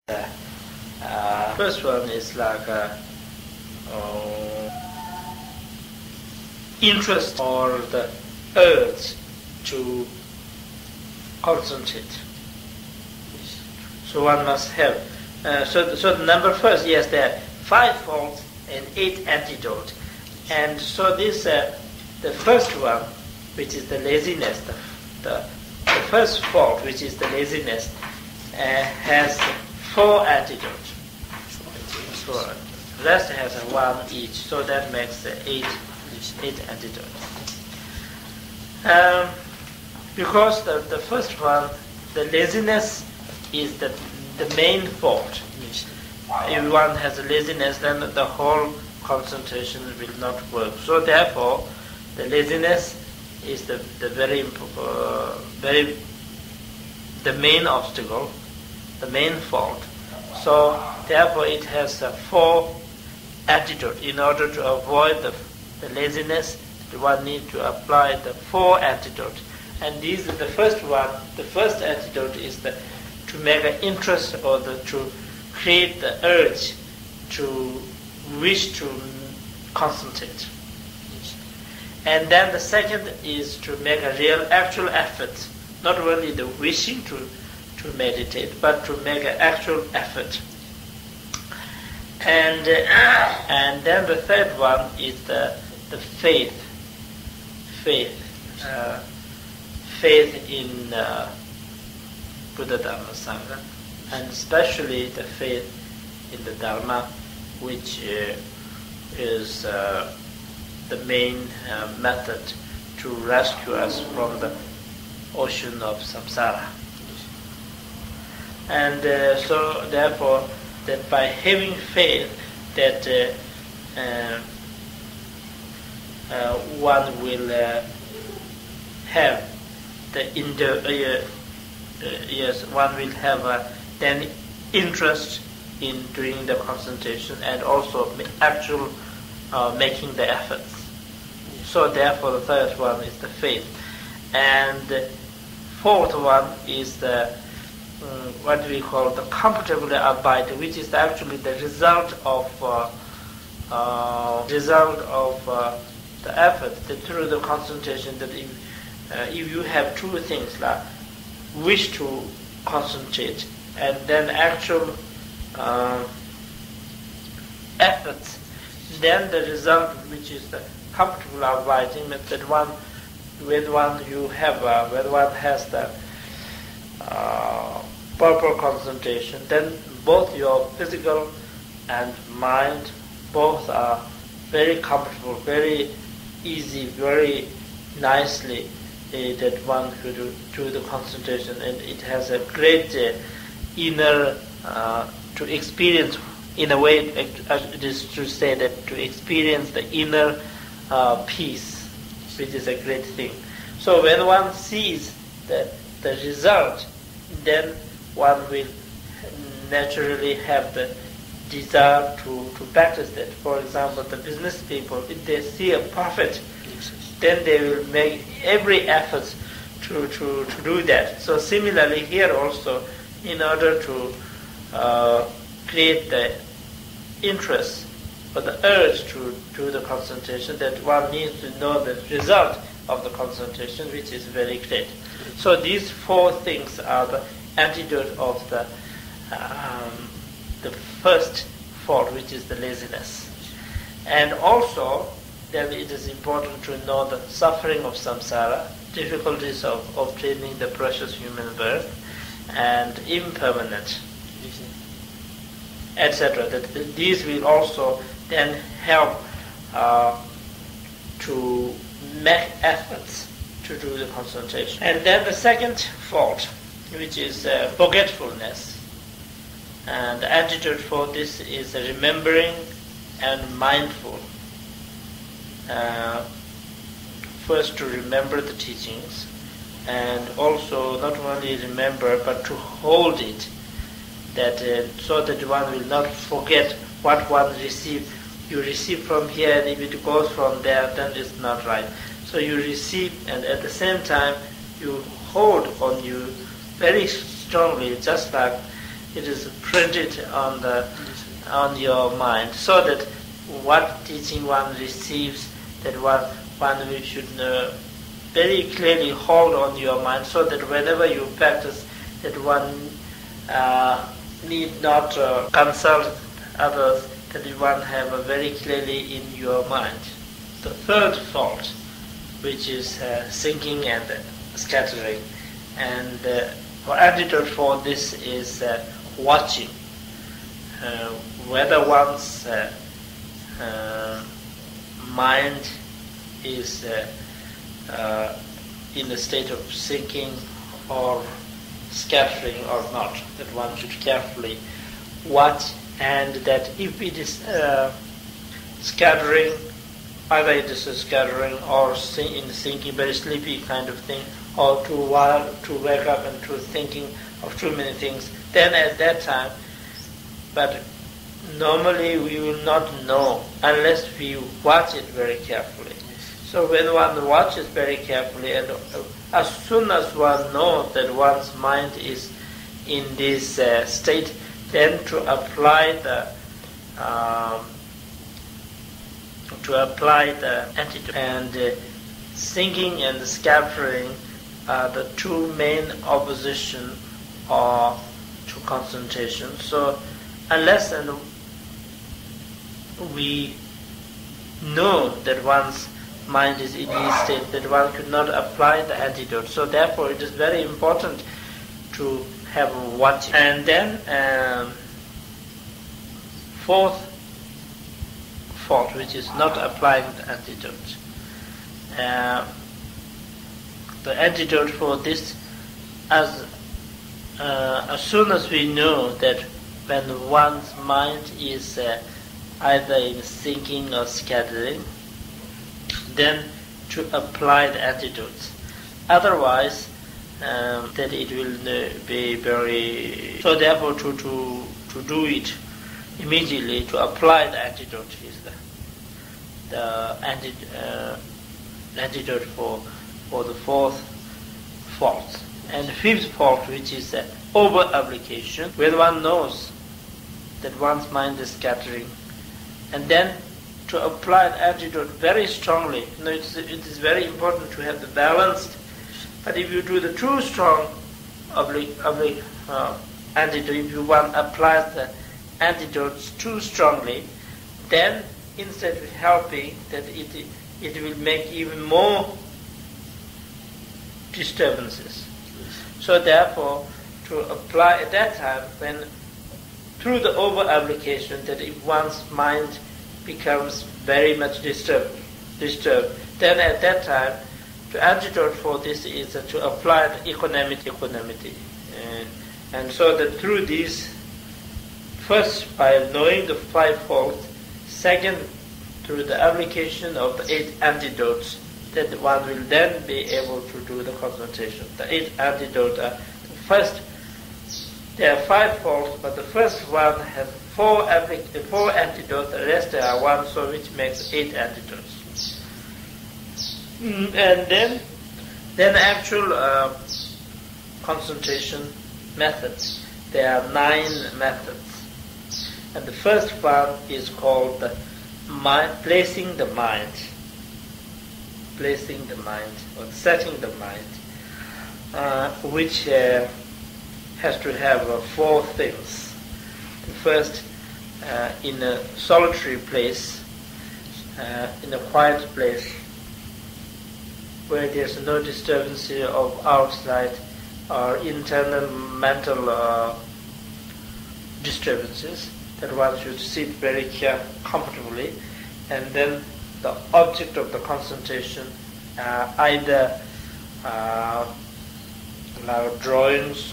First one is like interest or the urge to concentrate. So one must have. So the number first, yes, there are 5 faults and 8 antidotes. And so this, the first one, which is the laziness, the first fault, which is the laziness, has 4 antidotes. So the rest has 1 each. So that makes 8 antidotes. Because the first one, the laziness is the main fault. If one has laziness, then the whole concentration will not work. So therefore, the laziness is the main obstacle, the main fault. So therefore, it has 4 antidotes. In order to avoid the laziness, one needs to apply the 4 antidotes. And these are the first one. The first antidote is to make an interest or to create the urge to wish to concentrate. And then the second is to make a real actual effort, not only the wishing to meditate, but to make an actual effort. And then the third one is the faith in Buddha, Dharma, Sangha, and especially the faith in the Dharma, which is the main method to rescue us from the ocean of samsara. And so therefore, that by having faith that one will have one will have then interest in doing the concentration and also actual making the efforts. So therefore, the third one is the faith, and the fourth one is the what we call the comfortably abide, which is actually the result of the effort through the concentration. That if you have 2 things like wish to concentrate and then actual efforts, then the result, which is the comfortable abiding, means that when one has the proper concentration, then both your physical and mind both are very comfortable, very easy, very nicely that one could do the concentration, and it has a great inner to experience. In a way, it is to say that to experience the inner peace, which is a great thing. So when one sees the result, then one will naturally have the desire to practice that. For example, the business people, if they see a profit, then they will make every effort to do that. So similarly here also, in order to create the interest or the urge to do the concentration, that one needs to know the result of the concentration, which is very great. So these 4 things are the antidote of the first fault, which is the laziness. And also, then it is important to know the suffering of samsara, difficulties of obtaining the precious human birth, and impermanent, etc. That these will also then help to make efforts to do the concentration. And then the second fault, which is forgetfulness. And the antidote for this is remembering and mindful. First to remember the teachings, and also not only remember but to hold it, that so that one will not forget what one received. You receive from here, and if it goes from there, then it's not right. So you receive, and at the same time you hold on you very strongly, just like it is printed on your mind, so that what teaching one receives, that one we should very clearly hold on your mind, so that whenever you practice, that one need not consult others, that one have very clearly in your mind. The third fault, which is thinking and scattering, and our antidote for this is watching. Whether one's mind is in a state of thinking or scattering or not, that one should carefully watch, and that if it is scattering, either it is a scattering or in thinking, very sleepy kind of thing, or to wake up and to thinking of too many things, then at that time, but normally we will not know unless we watch it very carefully. So when one watches very carefully, and as soon as one knows that one's mind is in this state, then to apply the antidote. And thinking and scattering are the two main opposition or to concentration. So unless and we know that one's mind is in this state, that one could not apply the antidote. So therefore it is very important to have a watching. And then fourth fault, which is not applying the antidote. The antidote for this, as soon as we know that when one's mind is either in thinking or scattering, then to apply the antidotes. Otherwise, that it will be very. So therefore, to do it immediately, to apply the antidote is the antidote for the fourth fault. And the fifth fault, which is over-application, when one knows that one's mind is scattering, and then to apply the antidote very strongly. It is very important to have the balanced. But if you do the too strong antidote, if you want to apply the antidotes too strongly, then instead of helping, that it will make even more disturbances. So therefore, to apply at that time, when through the over-application, that if one's mind becomes very much disturbed, then at that time, the antidote for this is to apply the equanimity. And so that through these, first by knowing the five faults, second through the application of the 8 antidotes, that one will then be able to do the concentration. The 8 antidotes are, first, there are 5 faults, but the first one has 4 antidotes, the rest there are 1, so which makes 8 antidotes. And then actual concentration methods. There are 9 methods. And the first one is called the placing the mind, or setting the mind, which has to have 4 things. First, in a solitary place, in a quiet place, where there's no disturbance of outside or internal mental disturbances, that one should sit very comfortably, and then the object of the concentration, either drawings